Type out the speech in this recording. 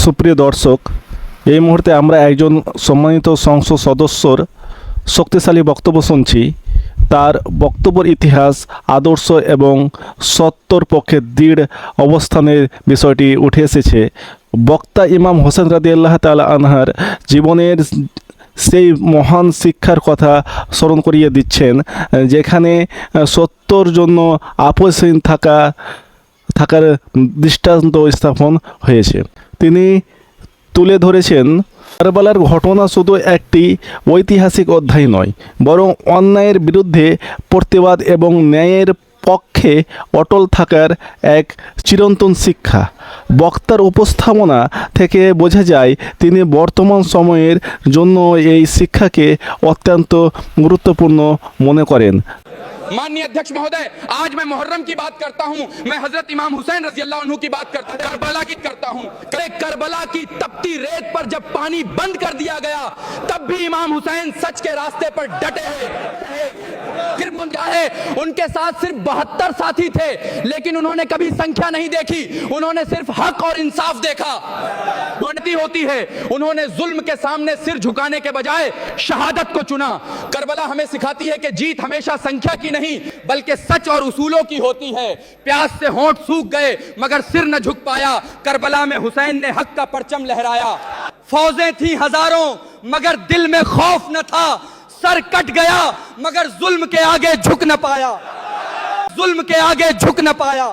সুপ্রিয় দর্শক, এই মুহূর্তে আমরা একজন সম্মানিত সংসদ সদস্যর শক্তিশালী বক্তব্য শুনছি। তার বক্তব্যের ইতিহাস, আদর্শ এবং সত্যর পক্ষে দৃঢ় অবস্থানের বিষয়টি উঠে এসেছে। বক্তা ইমাম হোসেন রাদিয়াল্লাহু তাআলা আনহার জীবনের সেই মহান শিক্ষার কথা স্মরণ করিয়ে দিচ্ছেন, যেখানে সত্যর জন্য আপোষহীন থাকার দৃষ্টান্ত স্থাপন হয়েছে। তিনি তুলে ধরেছেন কারবালার ঘটনা শুধু একটি ঐতিহাসিক অধ্যায় নয়, বরং অন্যায়ের বিরুদ্ধে প্রতিবাদ এবং ন্যায়ের পক্ষে অটল থাকার এক চিরন্তন শিক্ষা। বক্তার উপস্থাপনা থেকে বোঝা যায় তিনি বর্তমান সময়ের জন্য এই শিক্ষাকে অত্যন্ত গুরুত্বপূর্ণ মনে করেন। माननीय अध्यक्ष महोदय, आज मैं मुहर्रम की बात करता हूं, मैं हजरत इमाम हुसैन रजी अल्लाह अन्हु की बात करता हूं, करबला की करता हूं। करबला की तपती रेत पर जब पानी बंद कर दिया गया, तब भी इमाम हुसैन सच के रास्ते पर डटे हैं। उनके साथ सिर्फ 72 साथी थे, लेकिन उन्होंने कभी संख्या नहीं देखी, उन्होंने सिर्फ हक और इंसाफ देखा। गणती होती है, उन्होंने जुल्म के सामने सिर झुकाने के बजाय शहादत को चुना। करबला हमें सिखाती है कि जीत हमेशा संख्या की नहीं, बल्कि सच और उसूलों की होती है। प्यास से होंठ सूख गए मगर सिर न झुक पाया। करबला में हुसैन ने हक का परचम लहराया। फौजें थी हजारों मगर दिल में खौफ न था। सर कट गया मगर जुल्म के आगे झुक न पाया, जुल्म के आगे झुक न पाया।